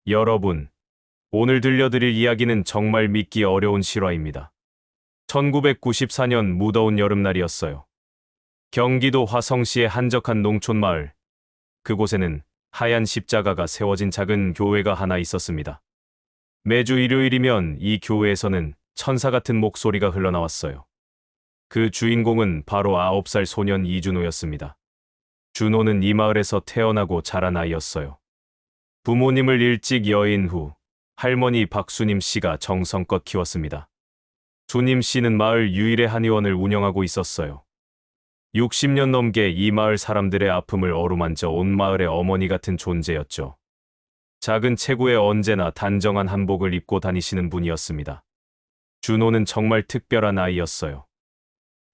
여러분, 오늘 들려드릴 이야기는 정말 믿기 어려운 실화입니다. 1994년 무더운 여름날이었어요. 경기도 화성시의 한적한 농촌 마을. 그곳에는 하얀 십자가가 세워진 작은 교회가 하나 있었습니다. 매주 일요일이면 이 교회에서는 천사 같은 목소리가 흘러나왔어요. 그 주인공은 바로 9살 소년 이준호였습니다. 준호는 이 마을에서 태어나고 자란 아이였어요. 부모님을 일찍 여인 후 할머니 박수님 씨가 정성껏 키웠습니다. 수님 씨는 마을 유일의 한의원을 운영하고 있었어요. 60년 넘게 이 마을 사람들의 아픔을 어루만져 온 마을의 어머니 같은 존재였죠. 작은 체구에 언제나 단정한 한복을 입고 다니시는 분이었습니다. 준호는 정말 특별한 아이였어요.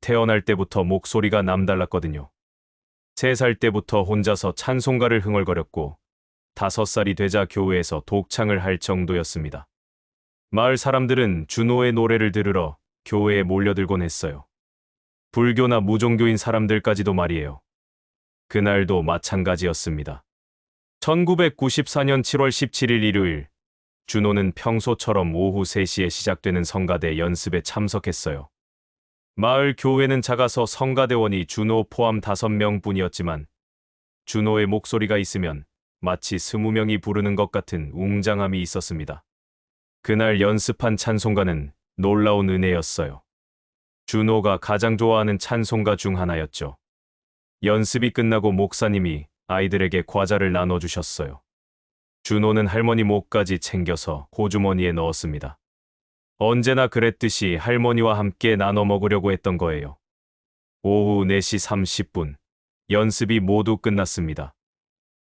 태어날 때부터 목소리가 남달랐거든요. 3살 때부터 혼자서 찬송가를 흥얼거렸고 5살이 되자 교회에서 독창을 할 정도였습니다. 마을 사람들은 준호의 노래를 들으러 교회에 몰려들곤 했어요. 불교나 무종교인 사람들까지도 말이에요. 그날도 마찬가지였습니다. 1994년 7월 17일 일요일, 준호는 평소처럼 오후 3시에 시작되는 성가대 연습에 참석했어요. 마을 교회는 작아서 성가대원이 준호 포함 5명뿐이었지만 준호의 목소리가 있으면 마치 20명이 부르는 것 같은 웅장함이 있었습니다. 그날 연습한 찬송가는 놀라운 은혜였어요. 준호가 가장 좋아하는 찬송가 중 하나였죠. 연습이 끝나고 목사님이 아이들에게 과자를 나눠주셨어요. 준호는 할머니 목까지 챙겨서 호주머니에 넣었습니다. 언제나 그랬듯이 할머니와 함께 나눠 먹으려고 했던 거예요. 오후 4시 30분, 연습이 모두 끝났습니다.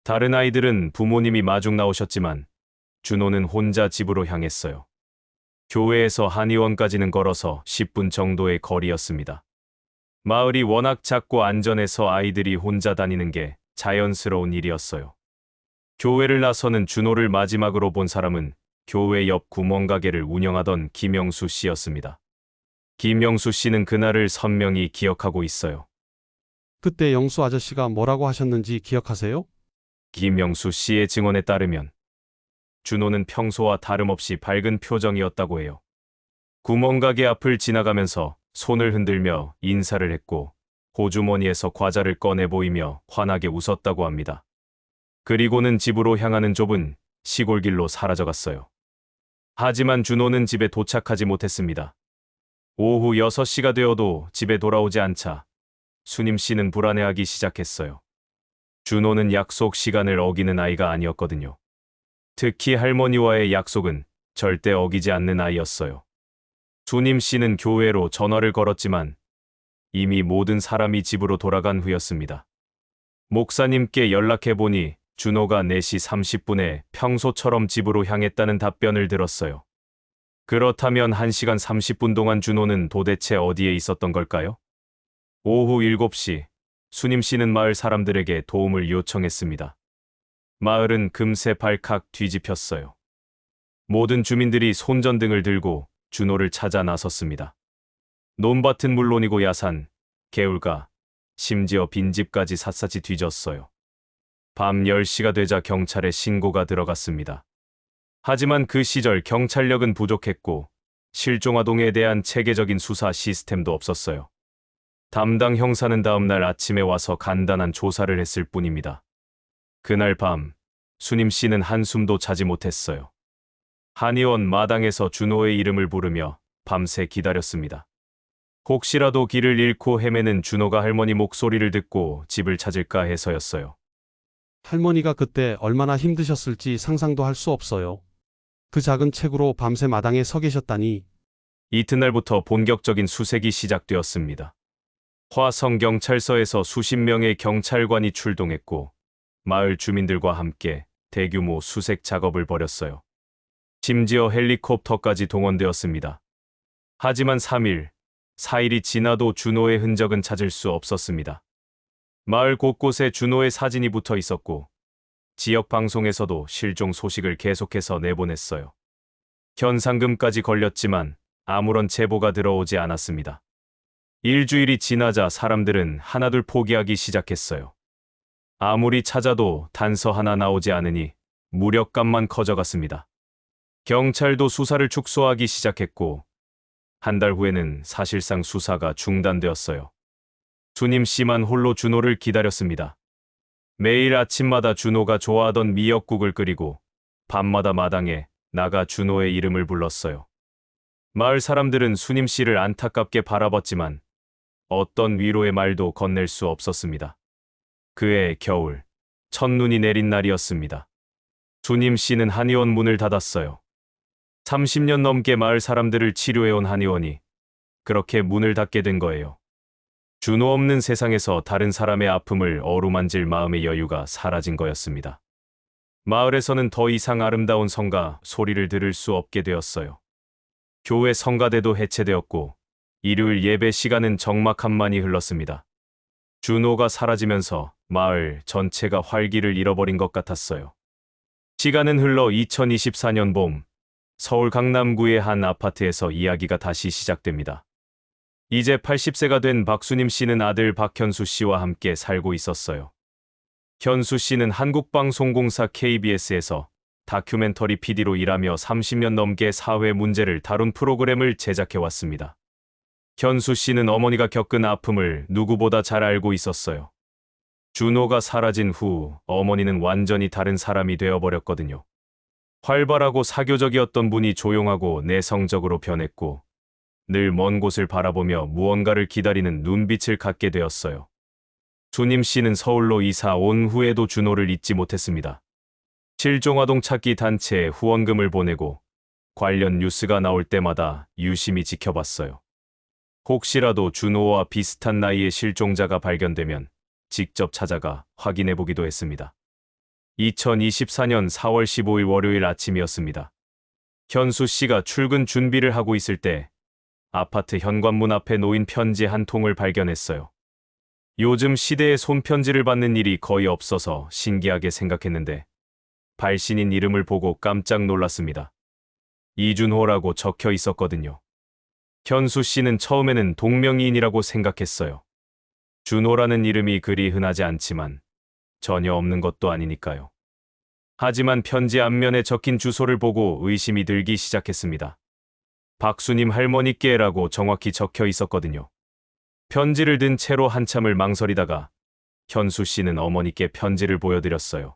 다른 아이들은 부모님이 마중 나오셨지만 준호는 혼자 집으로 향했어요. 교회에서 한의원까지는 걸어서 10분 정도의 거리였습니다. 마을이 워낙 작고 안전해서 아이들이 혼자 다니는 게 자연스러운 일이었어요. 교회를 나서는 준호를 마지막으로 본 사람은 교회 옆 구멍가게를 운영하던 김영수 씨였습니다. 김영수 씨는 그날을 선명히 기억하고 있어요. 그때 영수 아저씨가 뭐라고 하셨는지 기억하세요? 김영수 씨의 증언에 따르면 준호는 평소와 다름없이 밝은 표정이었다고 해요. 구멍가게 앞을 지나가면서 손을 흔들며 인사를 했고 호주머니에서 과자를 꺼내 보이며 환하게 웃었다고 합니다. 그리고는 집으로 향하는 좁은 시골길로 사라져갔어요. 하지만 준호는 집에 도착하지 못했습니다. 오후 6시가 되어도 집에 돌아오지 않자 수님 씨는 불안해하기 시작했어요. 준호는 약속 시간을 어기는 아이가 아니었거든요. 특히 할머니와의 약속은 절대 어기지 않는 아이였어요. 수님 씨는 교회로 전화를 걸었지만 이미 모든 사람이 집으로 돌아간 후였습니다. 목사님께 연락해보니 준호가 4시 30분에 평소처럼 집으로 향했다는 답변을 들었어요. 그렇다면 1시간 30분 동안 준호는 도대체 어디에 있었던 걸까요? 오후 7시, 수님 씨는 마을 사람들에게 도움을 요청했습니다. 마을은 금세 발칵 뒤집혔어요. 모든 주민들이 손전등을 들고 준호를 찾아 나섰습니다. 논밭은 물론이고 야산, 개울가, 심지어 빈집까지 샅샅이 뒤졌어요. 밤 10시가 되자 경찰에 신고가 들어갔습니다. 하지만 그 시절 경찰력은 부족했고 실종아동에 대한 체계적인 수사 시스템도 없었어요. 담당 형사는 다음 날 아침에 와서 간단한 조사를 했을 뿐입니다. 그날 밤, 수님 씨는 한숨도 자지 못했어요. 한의원 마당에서 준호의 이름을 부르며 밤새 기다렸습니다. 혹시라도 길을 잃고 헤매는 준호가 할머니 목소리를 듣고 집을 찾을까 해서였어요. 할머니가 그때 얼마나 힘드셨을지 상상도 할 수 없어요. 그 작은 책으로 밤새 마당에 서 계셨다니. 이튿날부터 본격적인 수색이 시작되었습니다. 화성경찰서에서 수십 명의 경찰관이 출동했고 마을 주민들과 함께 대규모 수색 작업을 벌였어요. 심지어 헬리콥터까지 동원되었습니다. 하지만 3일, 4일이 지나도 준호의 흔적은 찾을 수 없었습니다. 마을 곳곳에 준호의 사진이 붙어 있었고 지역 방송에서도 실종 소식을 계속해서 내보냈어요. 현상금까지 걸렸지만 아무런 제보가 들어오지 않았습니다. 일주일이 지나자 사람들은 하나둘 포기하기 시작했어요. 아무리 찾아도 단서 하나 나오지 않으니 무력감만 커져갔습니다. 경찰도 수사를 축소하기 시작했고, 한 달 후에는 사실상 수사가 중단되었어요. 준임 씨만 홀로 준호를 기다렸습니다. 매일 아침마다 준호가 좋아하던 미역국을 끓이고 밤마다 마당에 나가 준호의 이름을 불렀어요. 마을 사람들은 순임 씨를 안타깝게 바라봤지만 어떤 위로의 말도 건넬 수 없었습니다. 그해 겨울, 첫눈이 내린 날이었습니다. 순임 씨는 한의원 문을 닫았어요. 30년 넘게 마을 사람들을 치료해온 한의원이 그렇게 문을 닫게 된 거예요. 준호 없는 세상에서 다른 사람의 아픔을 어루만질 마음의 여유가 사라진 거였습니다. 마을에서는 더 이상 아름다운 성가 소리를 들을 수 없게 되었어요. 교회 성가대도 해체되었고 일요일 예배 시간은 적막함만이 흘렀습니다. 준호가 사라지면서 마을 전체가 활기를 잃어버린 것 같았어요. 시간은 흘러 2024년 봄, 서울 강남구의 한 아파트에서 이야기가 다시 시작됩니다. 이제 80세가 된 박순임 씨는 아들 박현수 씨와 함께 살고 있었어요. 현수 씨는 한국방송공사 KBS에서 다큐멘터리 PD로 일하며 30년 넘게 사회 문제를 다룬 프로그램을 제작해왔습니다. 현수 씨는 어머니가 겪은 아픔을 누구보다 잘 알고 있었어요. 준호가 사라진 후 어머니는 완전히 다른 사람이 되어버렸거든요. 활발하고 사교적이었던 분이 조용하고 내성적으로 변했고 늘 먼 곳을 바라보며 무언가를 기다리는 눈빛을 갖게 되었어요. 준임 씨는 서울로 이사 온 후에도 준호를 잊지 못했습니다. 실종아동 찾기 단체에 후원금을 보내고 관련 뉴스가 나올 때마다 유심히 지켜봤어요. 혹시라도 준호와 비슷한 나이의 실종자가 발견되면 직접 찾아가 확인해보기도 했습니다. 2024년 4월 15일 월요일 아침이었습니다. 현수 씨가 출근 준비를 하고 있을 때 아파트 현관문 앞에 놓인 편지 한 통을 발견했어요. 요즘 시대에 손편지를 받는 일이 거의 없어서 신기하게 생각했는데 발신인 이름을 보고 깜짝 놀랐습니다. 이준호라고 적혀 있었거든요. 현수 씨는 처음에는 동명이인이라고 생각했어요. 준호라는 이름이 그리 흔하지 않지만 전혀 없는 것도 아니니까요. 하지만 편지 앞면에 적힌 주소를 보고 의심이 들기 시작했습니다. 박수님 할머니께라고 정확히 적혀 있었거든요. 편지를 든 채로 한참을 망설이다가 현수 씨는 어머니께 편지를 보여드렸어요.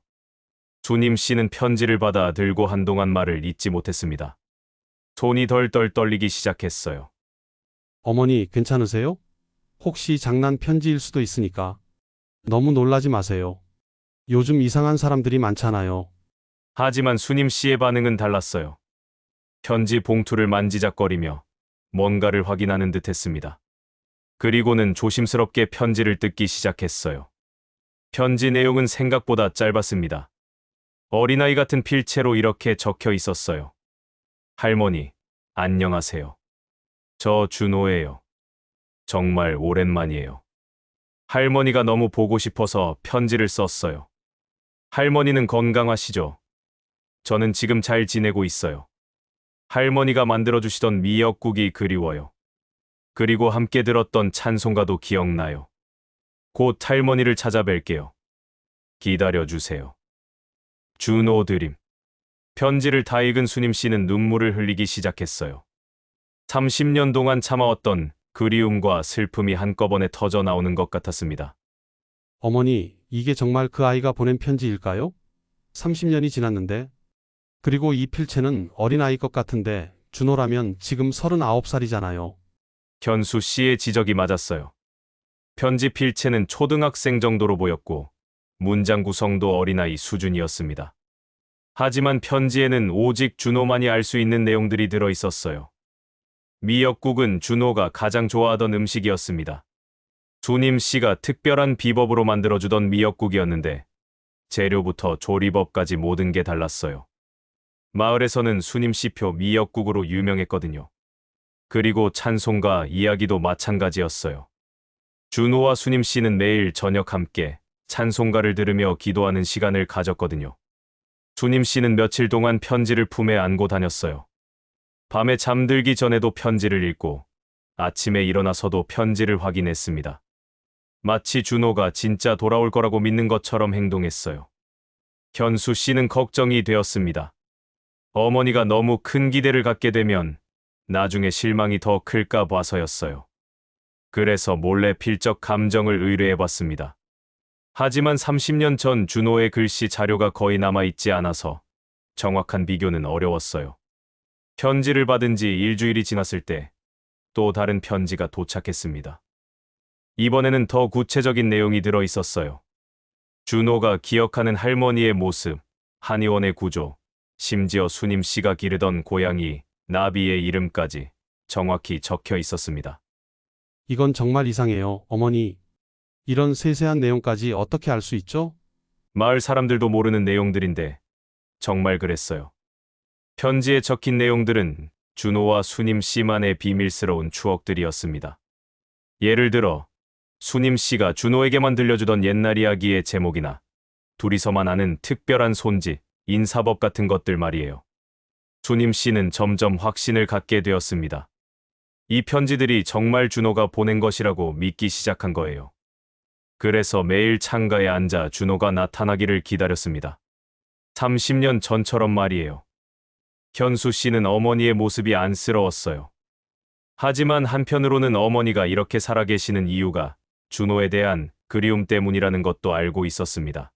준임 씨는 편지를 받아 들고 한동안 말을 잇지 못했습니다. 손이 덜덜 떨리기 시작했어요. 어머니, 괜찮으세요? 혹시 장난 편지일 수도 있으니까 너무 놀라지 마세요. 요즘 이상한 사람들이 많잖아요. 하지만 순임 씨의 반응은 달랐어요. 편지 봉투를 만지작거리며 뭔가를 확인하는 듯 했습니다. 그리고는 조심스럽게 편지를 뜯기 시작했어요. 편지 내용은 생각보다 짧았습니다. 어린아이 같은 필체로 이렇게 적혀 있었어요. 할머니, 안녕하세요. 저 준호예요. 정말 오랜만이에요. 할머니가 너무 보고 싶어서 편지를 썼어요. 할머니는 건강하시죠? 저는 지금 잘 지내고 있어요. 할머니가 만들어주시던 미역국이 그리워요. 그리고 함께 들었던 찬송가도 기억나요. 곧 할머니를 찾아뵐게요. 기다려주세요. 준호 드림. 편지를 다 읽은 순임 씨는 눈물을 흘리기 시작했어요. 30년 동안 참아왔던 그리움과 슬픔이 한꺼번에 터져 나오는 것 같았습니다. 어머니, 이게 정말 그 아이가 보낸 편지일까요? 30년이 지났는데. 그리고 이 필체는 어린아이 것 같은데 준호라면 지금 39살이잖아요. 현수 씨의 지적이 맞았어요. 편지 필체는 초등학생 정도로 보였고 문장 구성도 어린아이 수준이었습니다. 하지만 편지에는 오직 준호만이 알 수 있는 내용들이 들어 있었어요. 미역국은 준호가 가장 좋아하던 음식이었습니다. 준임 씨가 특별한 비법으로 만들어주던 미역국이었는데 재료부터 조리법까지 모든 게 달랐어요. 마을에서는 순임 씨표 미역국으로 유명했거든요. 그리고 찬송가 이야기도 마찬가지였어요. 준호와 순임 씨는 매일 저녁 함께 찬송가를 들으며 기도하는 시간을 가졌거든요. 순임 씨는 며칠 동안 편지를 품에 안고 다녔어요. 밤에 잠들기 전에도 편지를 읽고 아침에 일어나서도 편지를 확인했습니다. 마치 준호가 진짜 돌아올 거라고 믿는 것처럼 행동했어요. 현수 씨는 걱정이 되었습니다. 어머니가 너무 큰 기대를 갖게 되면 나중에 실망이 더 클까 봐서였어요. 그래서 몰래 필적 감정을 의뢰해봤습니다. 하지만 30년 전 준호의 글씨 자료가 거의 남아있지 않아서 정확한 비교는 어려웠어요. 편지를 받은 지 일주일이 지났을 때 또 다른 편지가 도착했습니다. 이번에는 더 구체적인 내용이 들어 있었어요. 준호가 기억하는 할머니의 모습, 한의원의 구조, 심지어 수님 씨가 기르던 고양이, 나비의 이름까지 정확히 적혀 있었습니다. 이건 정말 이상해요, 어머니. 이런 세세한 내용까지 어떻게 알 수 있죠? 마을 사람들도 모르는 내용들인데 정말 그랬어요. 편지에 적힌 내용들은 준호와 수님 씨만의 비밀스러운 추억들이었습니다. 예를 들어 수님 씨가 준호에게만 들려주던 옛날 이야기의 제목이나 둘이서만 아는 특별한 손짓, 인사법 같은 것들 말이에요. 수님 씨는 점점 확신을 갖게 되었습니다. 이 편지들이 정말 준호가 보낸 것이라고 믿기 시작한 거예요. 그래서 매일 창가에 앉아 준호가 나타나기를 기다렸습니다. 30년 전처럼 말이에요. 현수 씨는 어머니의 모습이 안쓰러웠어요. 하지만 한편으로는 어머니가 이렇게 살아계시는 이유가 준호에 대한 그리움 때문이라는 것도 알고 있었습니다.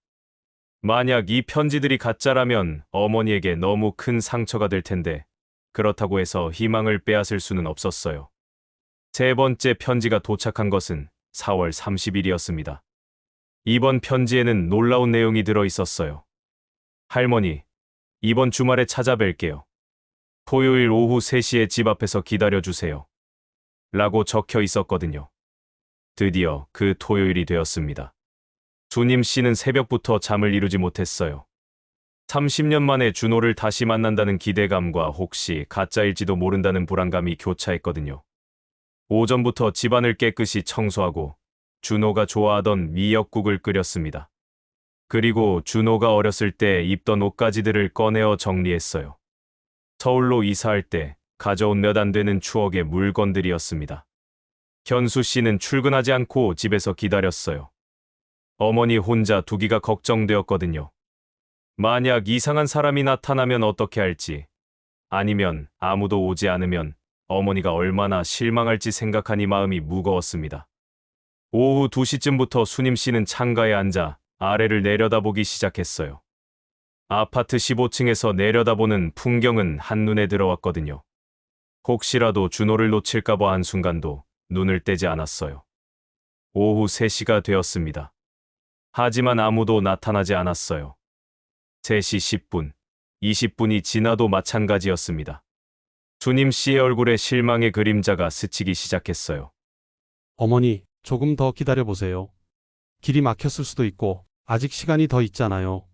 만약 이 편지들이 가짜라면 어머니에게 너무 큰 상처가 될 텐데 그렇다고 해서 희망을 빼앗을 수는 없었어요. 세 번째 편지가 도착한 것은 4월 30일이었습니다. 이번 편지에는 놀라운 내용이 들어 있었어요. 할머니, 이번 주말에 찾아뵐게요. 토요일 오후 3시에 집 앞에서 기다려주세요. 라고 적혀 있었거든요. 드디어 그 토요일이 되었습니다. 주님 씨는 새벽부터 잠을 이루지 못했어요. 30년 만에 준호를 다시 만난다는 기대감과 혹시 가짜일지도 모른다는 불안감이 교차했거든요. 오전부터 집안을 깨끗이 청소하고 준호가 좋아하던 미역국을 끓였습니다. 그리고 준호가 어렸을 때 입던 옷가지들을 꺼내어 정리했어요. 서울로 이사할 때 가져온 몇 안 되는 추억의 물건들이었습니다. 현수 씨는 출근하지 않고 집에서 기다렸어요. 어머니 혼자 두기가 걱정되었거든요. 만약 이상한 사람이 나타나면 어떻게 할지, 아니면 아무도 오지 않으면 어머니가 얼마나 실망할지 생각하니 마음이 무거웠습니다. 오후 2시쯤부터 수님 씨는 창가에 앉아 아래를 내려다보기 시작했어요. 아파트 15층에서 내려다보는 풍경은 한눈에 들어왔거든요. 혹시라도 준호를 놓칠까봐 한순간도 눈을 떼지 않았어요. 오후 3시가 되었습니다. 하지만 아무도 나타나지 않았어요. 3시 10분, 20분이 지나도 마찬가지였습니다. 주님 씨의 얼굴에 실망의 그림자가 스치기 시작했어요. 어머니, 조금 더 기다려보세요. 길이 막혔을 수도 있고, 아직 시간이 더 있잖아요.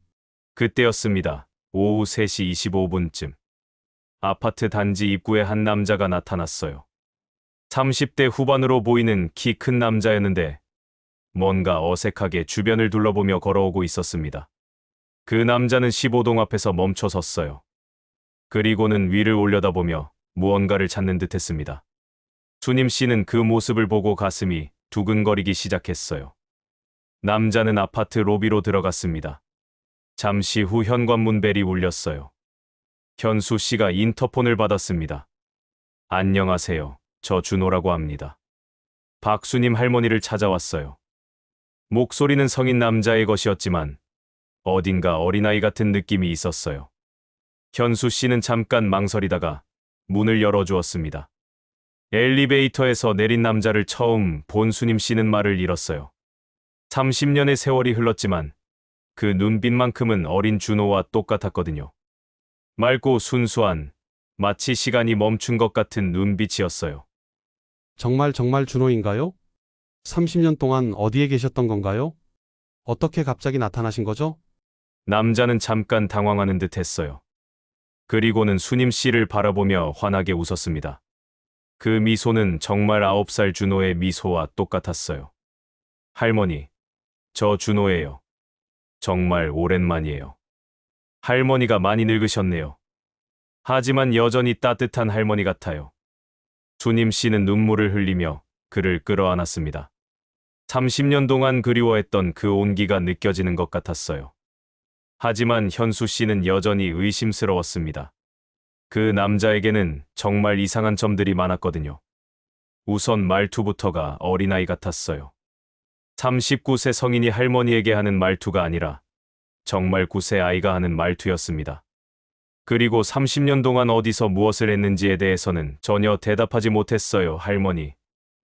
그때였습니다. 오후 3시 25분쯤. 아파트 단지 입구에 한 남자가 나타났어요. 30대 후반으로 보이는 키 큰 남자였는데 뭔가 어색하게 주변을 둘러보며 걸어오고 있었습니다. 그 남자는 15동 앞에서 멈춰 섰어요. 그리고는 위를 올려다보며 무언가를 찾는 듯했습니다. 수님 씨는 그 모습을 보고 가슴이 두근거리기 시작했어요. 남자는 아파트 로비로 들어갔습니다. 잠시 후 현관문 벨이 울렸어요. 현수 씨가 인터폰을 받았습니다. 안녕하세요. 저 준호라고 합니다. 박수님 할머니를 찾아왔어요. 목소리는 성인 남자의 것이었지만 어딘가 어린아이 같은 느낌이 있었어요. 현수 씨는 잠깐 망설이다가 문을 열어주었습니다. 엘리베이터에서 내린 남자를 처음 본 수님 씨는 말을 잃었어요. 30년의 세월이 흘렀지만 그 눈빛만큼은 어린 준호와 똑같았거든요. 맑고 순수한, 마치 시간이 멈춘 것 같은 눈빛이었어요. 정말 준호인가요? 30년 동안 어디에 계셨던 건가요? 어떻게 갑자기 나타나신 거죠? 남자는 잠깐 당황하는 듯 했어요. 그리고는 수님 씨를 바라보며 환하게 웃었습니다. 그 미소는 정말 9살 준호의 미소와 똑같았어요. 할머니, 저 준호예요. 정말 오랜만이에요. 할머니가 많이 늙으셨네요. 하지만 여전히 따뜻한 할머니 같아요. 수님 씨는 눈물을 흘리며 그를 끌어안았습니다. 30년 동안 그리워했던 그 온기가 느껴지는 것 같았어요. 하지만 현수 씨는 여전히 의심스러웠습니다. 그 남자에게는 정말 이상한 점들이 많았거든요. 우선 말투부터가 어린아이 같았어요. 39세 성인이 할머니에게 하는 말투가 아니라 정말 9세 아이가 하는 말투였습니다. 그리고 30년 동안 어디서 무엇을 했는지에 대해서는 전혀 대답하지 못했어요. 할머니,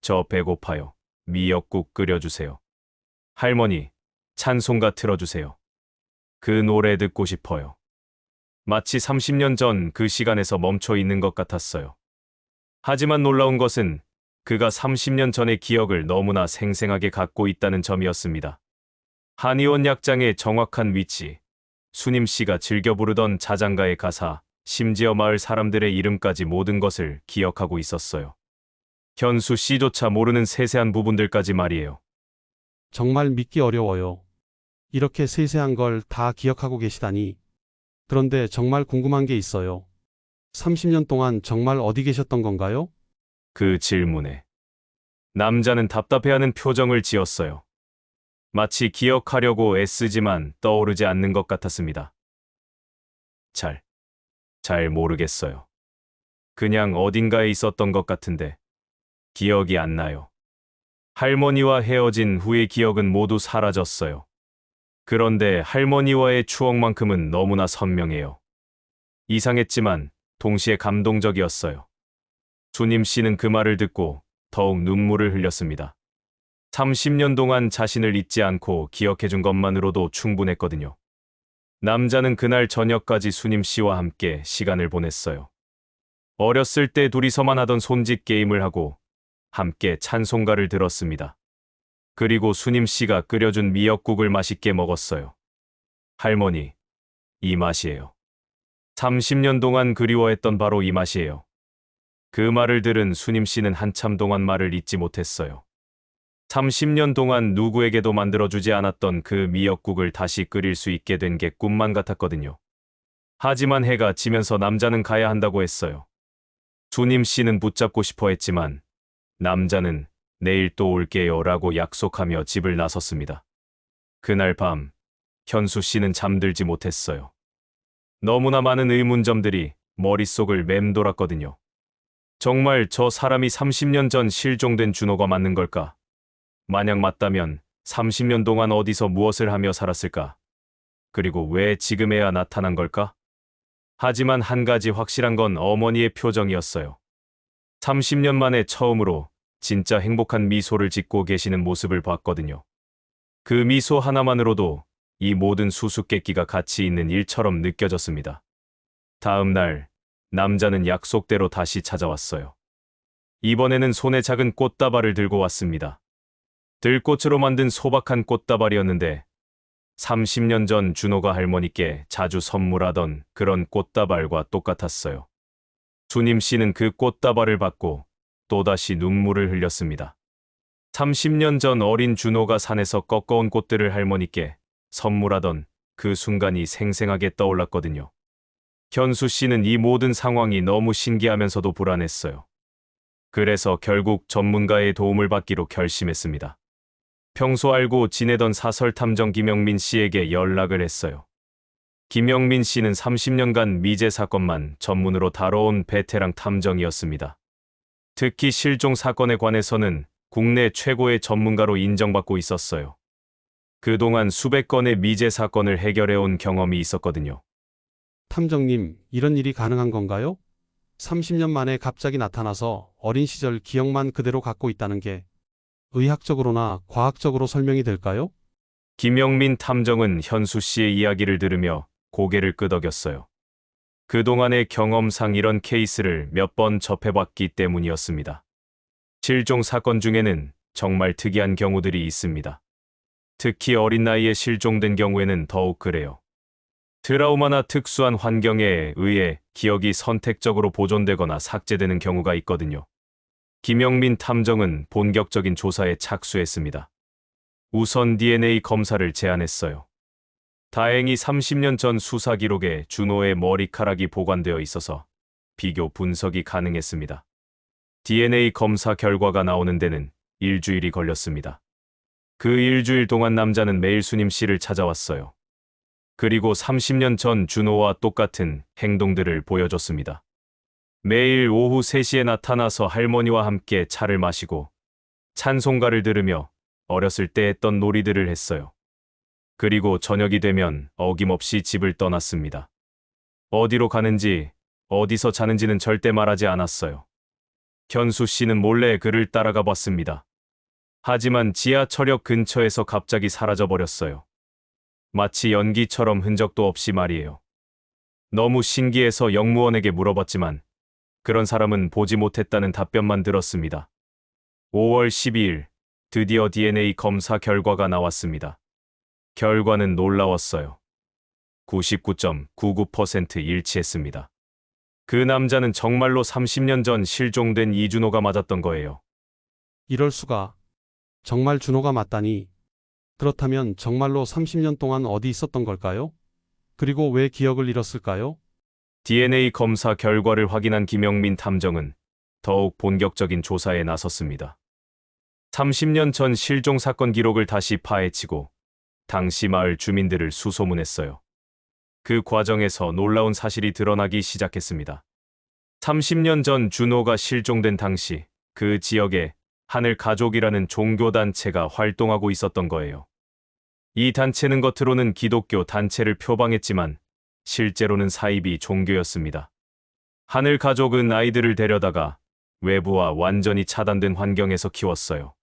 저 배고파요. 미역국 끓여주세요. 할머니, 찬송가 틀어주세요. 그 노래 듣고 싶어요. 마치 30년 전 그 시간에서 멈춰 있는 것 같았어요. 하지만 놀라운 것은 그가 30년 전의 기억을 너무나 생생하게 갖고 있다는 점이었습니다. 한의원 약장의 정확한 위치, 수님 씨가 즐겨 부르던 자장가의 가사, 심지어 마을 사람들의 이름까지 모든 것을 기억하고 있었어요. 현수 씨조차 모르는 세세한 부분들까지 말이에요. 정말 믿기 어려워요. 이렇게 세세한 걸 다 기억하고 계시다니. 그런데 정말 궁금한 게 있어요. 30년 동안 정말 어디 계셨던 건가요? 그 질문에 남자는 답답해하는 표정을 지었어요. 마치 기억하려고 애쓰지만 떠오르지 않는 것 같았습니다. 잘 모르겠어요. 그냥 어딘가에 있었던 것 같은데 기억이 안 나요. 할머니와 헤어진 후의 기억은 모두 사라졌어요. 그런데 할머니와의 추억만큼은 너무나 선명해요. 이상했지만 동시에 감동적이었어요. 수님 씨는 그 말을 듣고 더욱 눈물을 흘렸습니다. 30년 동안 자신을 잊지 않고 기억해준 것만으로도 충분했거든요. 남자는 그날 저녁까지 수님 씨와 함께 시간을 보냈어요. 어렸을 때 둘이서만 하던 손짓 게임을 하고 함께 찬송가를 들었습니다. 그리고 수님 씨가 끓여준 미역국을 맛있게 먹었어요. 할머니, 이 맛이에요. 30년 동안 그리워했던 바로 이 맛이에요. 그 말을 들은 수님 씨는 한참 동안 말을 잇지 못했어요. 30년 동안 누구에게도 만들어주지 않았던 그 미역국을 다시 끓일 수 있게 된 게 꿈만 같았거든요. 하지만 해가 지면서 남자는 가야 한다고 했어요. 수님 씨는 붙잡고 싶어 했지만 남자는 내일 또 올게요 라고 약속하며 집을 나섰습니다. 그날 밤 현수 씨는 잠들지 못했어요. 너무나 많은 의문점들이 머릿속을 맴돌았거든요. 정말 저 사람이 30년 전 실종된 준호가 맞는 걸까? 만약 맞다면 30년 동안 어디서 무엇을 하며 살았을까? 그리고 왜 지금에야 나타난 걸까? 하지만 한 가지 확실한 건 어머니의 표정이었어요. 30년 만에 처음으로 진짜 행복한 미소를 짓고 계시는 모습을 봤거든요. 그 미소 하나만으로도 이 모든 수수께끼가 가치 있는 일처럼 느껴졌습니다. 다음 날, 남자는 약속대로 다시 찾아왔어요. 이번에는 손에 작은 꽃다발을 들고 왔습니다. 들꽃으로 만든 소박한 꽃다발이었는데 30년 전 준호가 할머니께 자주 선물하던 그런 꽃다발과 똑같았어요. 수님 씨는 그 꽃다발을 받고 또다시 눈물을 흘렸습니다. 30년 전 어린 준호가 산에서 꺾어온 꽃들을 할머니께 선물하던 그 순간이 생생하게 떠올랐거든요. 현수 씨는 이 모든 상황이 너무 신기하면서도 불안했어요. 그래서 결국 전문가의 도움을 받기로 결심했습니다. 평소 알고 지내던 사설 탐정 김영민 씨에게 연락을 했어요. 김영민 씨는 30년간 미제 사건만 전문으로 다뤄온 베테랑 탐정이었습니다. 특히 실종 사건에 관해서는 국내 최고의 전문가로 인정받고 있었어요. 그동안 수백 건의 미제 사건을 해결해온 경험이 있었거든요. 탐정님, 이런 일이 가능한 건가요? 30년 만에 갑자기 나타나서 어린 시절 기억만 그대로 갖고 있다는 게 의학적으로나 과학적으로 설명이 될까요? 김영민 탐정은 현수 씨의 이야기를 들으며 고개를 끄덕였어요. 그동안의 경험상 이런 케이스를 몇 번 접해봤기 때문이었습니다. 실종 사건 중에는 정말 특이한 경우들이 있습니다. 특히 어린 나이에 실종된 경우에는 더욱 그래요. 트라우마나 특수한 환경에 의해 기억이 선택적으로 보존되거나 삭제되는 경우가 있거든요. 김영민 탐정은 본격적인 조사에 착수했습니다. 우선 DNA 검사를 제안했어요. 다행히 30년 전 수사 기록에 준호의 머리카락이 보관되어 있어서 비교 분석이 가능했습니다. DNA 검사 결과가 나오는 데는 일주일이 걸렸습니다. 그 일주일 동안 남자는 매일 수님 씨를 찾아왔어요. 그리고 30년 전 준호와 똑같은 행동들을 보여줬습니다. 매일 오후 3시에 나타나서 할머니와 함께 차를 마시고 찬송가를 들으며 어렸을 때 했던 놀이들을 했어요. 그리고 저녁이 되면 어김없이 집을 떠났습니다. 어디로 가는지, 어디서 자는지는 절대 말하지 않았어요. 현수 씨는 몰래 그를 따라가 봤습니다. 하지만 지하철역 근처에서 갑자기 사라져버렸어요. 마치 연기처럼 흔적도 없이 말이에요. 너무 신기해서 역무원에게 물어봤지만 그런 사람은 보지 못했다는 답변만 들었습니다. 5월 12일, 드디어 DNA 검사 결과가 나왔습니다. 결과는 놀라웠어요. 99.99% 일치했습니다. 그 남자는 정말로 30년 전 실종된 이준호가 맞았던 거예요. 이럴 수가. 정말 준호가 맞다니. 그렇다면 정말로 30년 동안 어디 있었던 걸까요? 그리고 왜 기억을 잃었을까요? DNA 검사 결과를 확인한 김영민 탐정은 더욱 본격적인 조사에 나섰습니다. 30년 전 실종 사건 기록을 다시 파헤치고 당시 마을 주민들을 수소문했어요. 그 과정에서 놀라운 사실이 드러나기 시작했습니다. 30년 전 준호가 실종된 당시 그 지역에 하늘 가족이라는 종교단체가 활동하고 있었던 거예요. 이 단체는 겉으로는 기독교 단체를 표방했지만 실제로는 사이비 종교였습니다. 하늘 가족은 아이들을 데려다가 외부와 완전히 차단된 환경에서 키웠어요.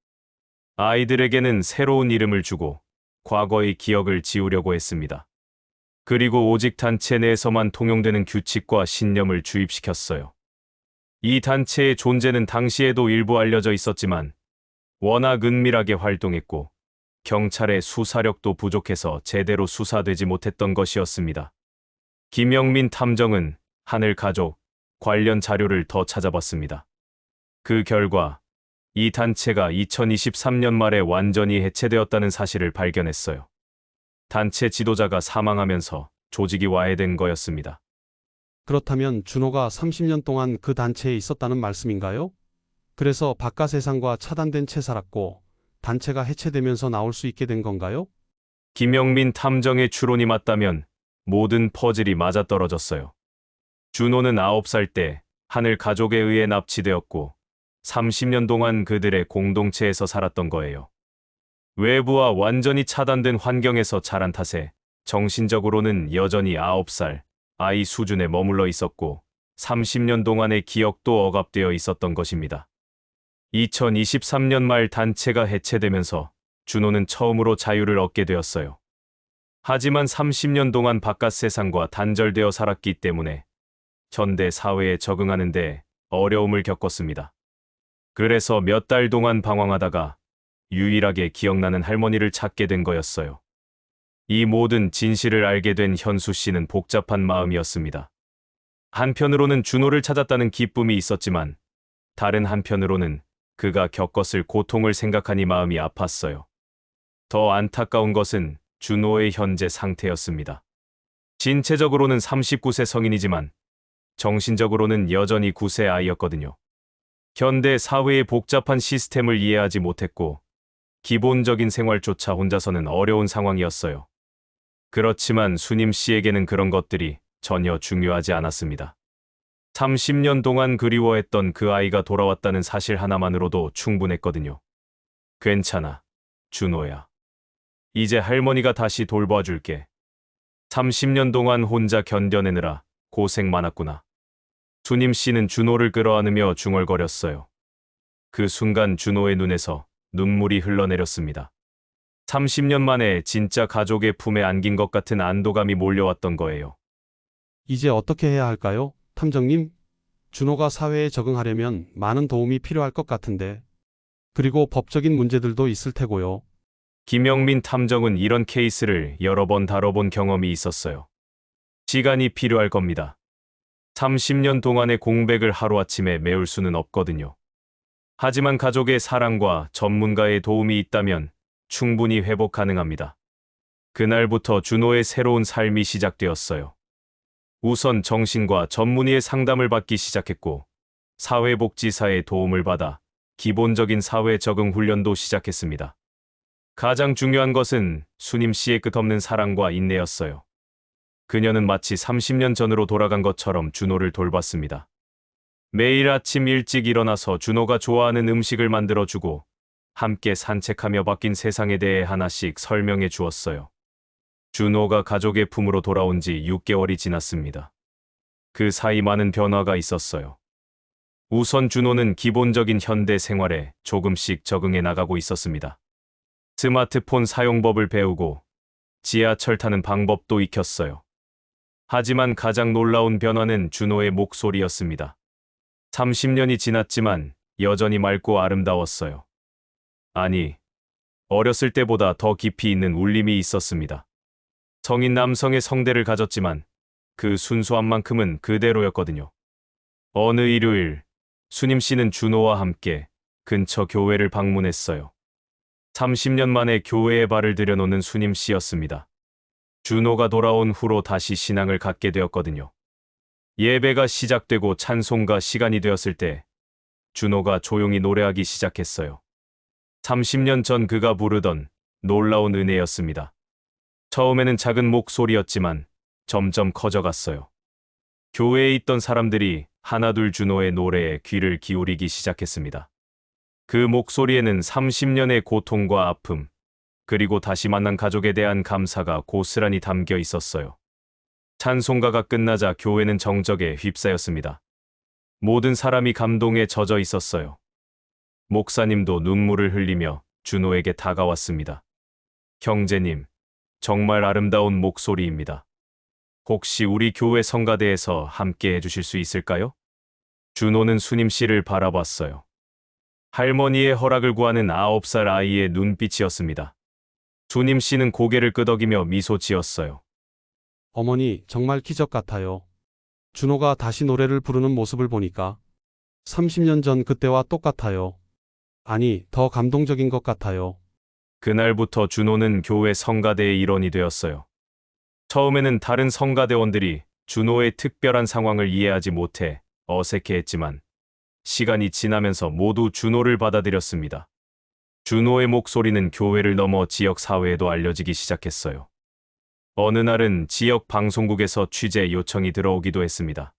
아이들에게는 새로운 이름을 주고 과거의 기억을 지우려고 했습니다. 그리고 오직 단체 내에서만 통용되는 규칙과 신념을 주입시켰어요. 이 단체의 존재는 당시에도 일부 알려져 있었지만 워낙 은밀하게 활동했고 경찰의 수사력도 부족해서 제대로 수사되지 못했던 것이었습니다. 김영민 탐정은 하늘 가족 관련 자료를 더 찾아봤습니다. 그 결과 이 단체가 2023년 말에 완전히 해체되었다는 사실을 발견했어요. 단체 지도자가 사망하면서 조직이 와해된 거였습니다. 그렇다면 준호가 30년 동안 그 단체에 있었다는 말씀인가요? 그래서 바깥 세상과 차단된 채 살았고 단체가 해체되면서 나올 수 있게 된 건가요? 김영민 탐정의 추론이 맞다면 모든 퍼즐이 맞아떨어졌어요. 준호는 9살 때 하늘 가족에 의해 납치되었고 30년 동안 그들의 공동체에서 살았던 거예요. 외부와 완전히 차단된 환경에서 자란 탓에 정신적으로는 여전히 9살 아이 수준에 머물러 있었고 30년 동안의 기억도 억압되어 있었던 것입니다. 2023년 말 단체가 해체되면서 준호는 처음으로 자유를 얻게 되었어요. 하지만 30년 동안 바깥 세상과 단절되어 살았기 때문에 현대 사회에 적응하는 데 어려움을 겪었습니다. 그래서 몇 달 동안 방황하다가 유일하게 기억나는 할머니를 찾게 된 거였어요. 이 모든 진실을 알게 된 현수 씨는 복잡한 마음이었습니다. 한편으로는 준호를 찾았다는 기쁨이 있었지만 다른 한편으로는 그가 겪었을 고통을 생각하니 마음이 아팠어요. 더 안타까운 것은 준호의 현재 상태였습니다. 신체적으로는 39세 성인이지만 정신적으로는 여전히 9세 아이였거든요. 현대 사회의 복잡한 시스템을 이해하지 못했고 기본적인 생활조차 혼자서는 어려운 상황이었어요. 그렇지만 수님 씨에게는 그런 것들이 전혀 중요하지 않았습니다. 30년 동안 그리워했던 그 아이가 돌아왔다는 사실 하나만으로도 충분했거든요. 괜찮아, 준호야. 이제 할머니가 다시 돌봐줄게. 30년 동안 혼자 견뎌내느라 고생 많았구나. 수님 씨는 준호를 끌어안으며 중얼거렸어요. 그 순간 준호의 눈에서 눈물이 흘러내렸습니다. 30년 만에 진짜 가족의 품에 안긴 것 같은 안도감이 몰려왔던 거예요. 이제 어떻게 해야 할까요? 탐정님, 준호가 사회에 적응하려면 많은 도움이 필요할 것 같은데. 그리고 법적인 문제들도 있을 테고요. 김영민 탐정은 이런 케이스를 여러 번 다뤄본 경험이 있었어요. 시간이 필요할 겁니다. 30년 동안의 공백을 하루아침에 메울 수는 없거든요. 하지만 가족의 사랑과 전문가의 도움이 있다면 충분히 회복 가능합니다. 그날부터 준호의 새로운 삶이 시작되었어요. 우선 정신과 전문의의 상담을 받기 시작했고 사회복지사의 도움을 받아 기본적인 사회 적응 훈련도 시작했습니다. 가장 중요한 것은 수님 씨의 끝없는 사랑과 인내였어요. 그녀는 마치 30년 전으로 돌아간 것처럼 준호를 돌봤습니다. 매일 아침 일찍 일어나서 준호가 좋아하는 음식을 만들어주고 함께 산책하며 바뀐 세상에 대해 하나씩 설명해 주었어요. 준호가 가족의 품으로 돌아온 지 6개월이 지났습니다. 그 사이 많은 변화가 있었어요. 우선 준호는 기본적인 현대 생활에 조금씩 적응해 나가고 있었습니다. 스마트폰 사용법을 배우고 지하철 타는 방법도 익혔어요. 하지만 가장 놀라운 변화는 준호의 목소리였습니다. 30년이 지났지만 여전히 맑고 아름다웠어요. 아니, 어렸을 때보다 더 깊이 있는 울림이 있었습니다. 성인 남성의 성대를 가졌지만 그 순수함만큼은 그대로였거든요. 어느 일요일, 수님 씨는 준호와 함께 근처 교회를 방문했어요. 30년 만에 교회에 발을 들여놓는 수님 씨였습니다. 준호가 돌아온 후로 다시 신앙을 갖게 되었거든요. 예배가 시작되고 찬송가 시간이 되었을 때 준호가 조용히 노래하기 시작했어요. 30년 전 그가 부르던 놀라운 은혜였습니다. 처음에는 작은 목소리였지만 점점 커져갔어요. 교회에 있던 사람들이 하나둘 준호의 노래에 귀를 기울이기 시작했습니다. 그 목소리에는 30년의 고통과 아픔, 그리고 다시 만난 가족에 대한 감사가 고스란히 담겨 있었어요. 찬송가가 끝나자 교회는 정적에 휩싸였습니다. 모든 사람이 감동에 젖어 있었어요. 목사님도 눈물을 흘리며 준호에게 다가왔습니다. 형제님, 정말 아름다운 목소리입니다. 혹시 우리 교회 성가대에서 함께 해주실 수 있을까요? 준호는 수님 씨를 바라봤어요. 할머니의 허락을 구하는 9살 아이의 눈빛이었습니다. 수님 씨는 고개를 끄덕이며 미소 지었어요. 어머니, 정말 기적 같아요. 준호가 다시 노래를 부르는 모습을 보니까 30년 전 그때와 똑같아요. 아니, 더 감동적인 것 같아요. 그날부터 준호는 교회 성가대의 일원이 되었어요. 처음에는 다른 성가대원들이 준호의 특별한 상황을 이해하지 못해 어색해했지만 시간이 지나면서 모두 준호를 받아들였습니다. 준호의 목소리는 교회를 넘어 지역 사회에도 알려지기 시작했어요. 어느 날은 지역 방송국에서 취재 요청이 들어오기도 했습니다.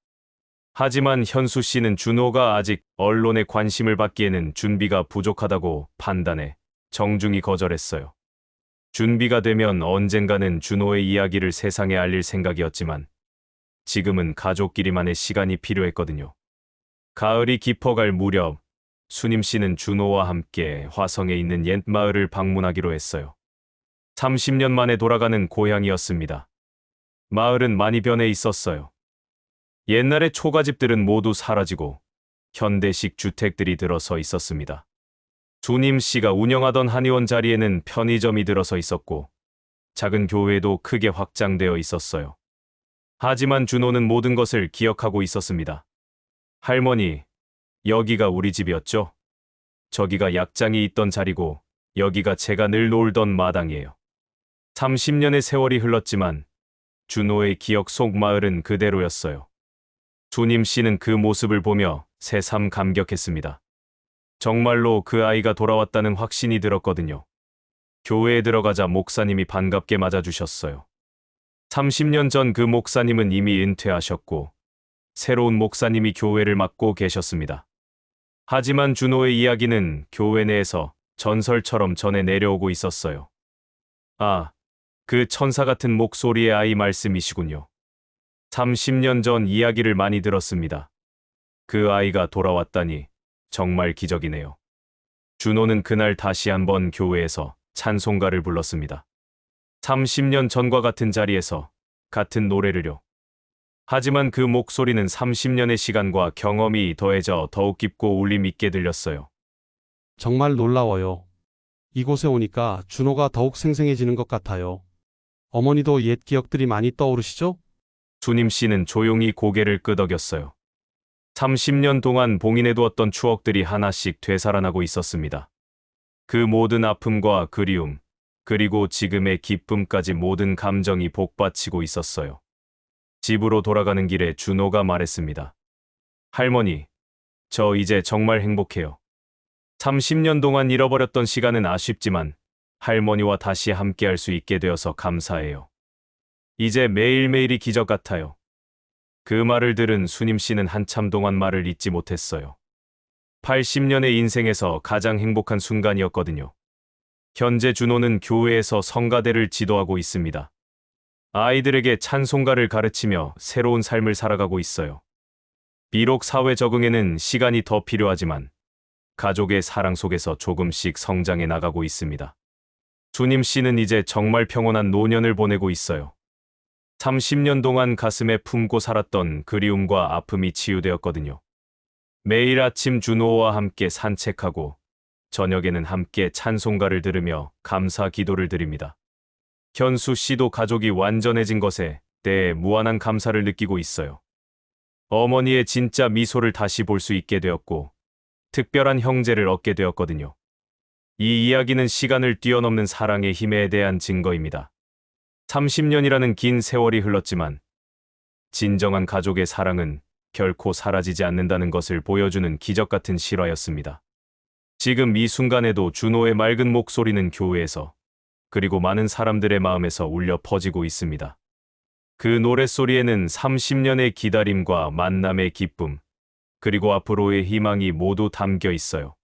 하지만 현수 씨는 준호가 아직 언론의 관심을 받기에는 준비가 부족하다고 판단해 정중히 거절했어요. 준비가 되면 언젠가는 준호의 이야기를 세상에 알릴 생각이었지만 지금은 가족끼리만의 시간이 필요했거든요. 가을이 깊어갈 무렵 수님 씨는 준호와 함께 화성에 있는 옛 마을을 방문하기로 했어요. 30년 만에 돌아가는 고향이었습니다. 마을은 많이 변해 있었어요. 옛날의 초가집들은 모두 사라지고 현대식 주택들이 들어서 있었습니다. 수님 씨가 운영하던 한의원 자리에는 편의점이 들어서 있었고 작은 교회도 크게 확장되어 있었어요. 하지만 준호는 모든 것을 기억하고 있었습니다. 할머니, 여기가 우리 집이었죠? 저기가 약장이 있던 자리고 여기가 제가 늘 놀던 마당이에요. 30년의 세월이 흘렀지만 준호의 기억 속 마을은 그대로였어요. 수님 씨는 그 모습을 보며 새삼 감격했습니다. 정말로 그 아이가 돌아왔다는 확신이 들었거든요. 교회에 들어가자 목사님이 반갑게 맞아주셨어요. 30년 전 그 목사님은 이미 은퇴하셨고 새로운 목사님이 교회를 맡고 계셨습니다. 하지만 준호의 이야기는 교회 내에서 전설처럼 전해 내려오고 있었어요. 아, 그 천사 같은 목소리의 아이 말씀이시군요. 30년 전 이야기를 많이 들었습니다. 그 아이가 돌아왔다니 정말 기적이네요. 준호는 그날 다시 한번 교회에서 찬송가를 불렀습니다. 30년 전과 같은 자리에서 같은 노래를요. 하지만 그 목소리는 30년의 시간과 경험이 더해져 더욱 깊고 울림 있게 들렸어요. 정말 놀라워요. 이곳에 오니까 준호가 더욱 생생해지는 것 같아요. 어머니도 옛 기억들이 많이 떠오르시죠? 수님 씨는 조용히 고개를 끄덕였어요. 30년 동안 봉인해두었던 추억들이 하나씩 되살아나고 있었습니다. 그 모든 아픔과 그리움, 그리고 지금의 기쁨까지 모든 감정이 복받치고 있었어요. 집으로 돌아가는 길에 준호가 말했습니다. 할머니, 저 이제 정말 행복해요. 30년 동안 잃어버렸던 시간은 아쉽지만 할머니와 다시 함께할 수 있게 되어서 감사해요. 이제 매일매일이 기적 같아요. 그 말을 들은 수님 씨는 한참 동안 말을 잇지 못했어요. 80년의 인생에서 가장 행복한 순간이었거든요. 현재 준호는 교회에서 성가대를 지도하고 있습니다. 아이들에게 찬송가를 가르치며 새로운 삶을 살아가고 있어요. 비록 사회 적응에는 시간이 더 필요하지만 가족의 사랑 속에서 조금씩 성장해 나가고 있습니다. 수님 씨는 이제 정말 평온한 노년을 보내고 있어요. 30년 동안 가슴에 품고 살았던 그리움과 아픔이 치유되었거든요. 매일 아침 준호와 함께 산책하고 저녁에는 함께 찬송가를 들으며 감사 기도를 드립니다. 현수 씨도 가족이 완전해진 것에 대해 무한한 감사를 느끼고 있어요. 어머니의 진짜 미소를 다시 볼 수 있게 되었고 특별한 형제를 얻게 되었거든요. 이 이야기는 시간을 뛰어넘는 사랑의 힘에 대한 증거입니다. 30년이라는 긴 세월이 흘렀지만 진정한 가족의 사랑은 결코 사라지지 않는다는 것을 보여주는 기적 같은 실화였습니다. 지금 이 순간에도 준호의 맑은 목소리는 교회에서 그리고 많은 사람들의 마음에서 울려 퍼지고 있습니다. 그 노랫소리에는 30년의 기다림과 만남의 기쁨, 그리고 앞으로의 희망이 모두 담겨 있어요.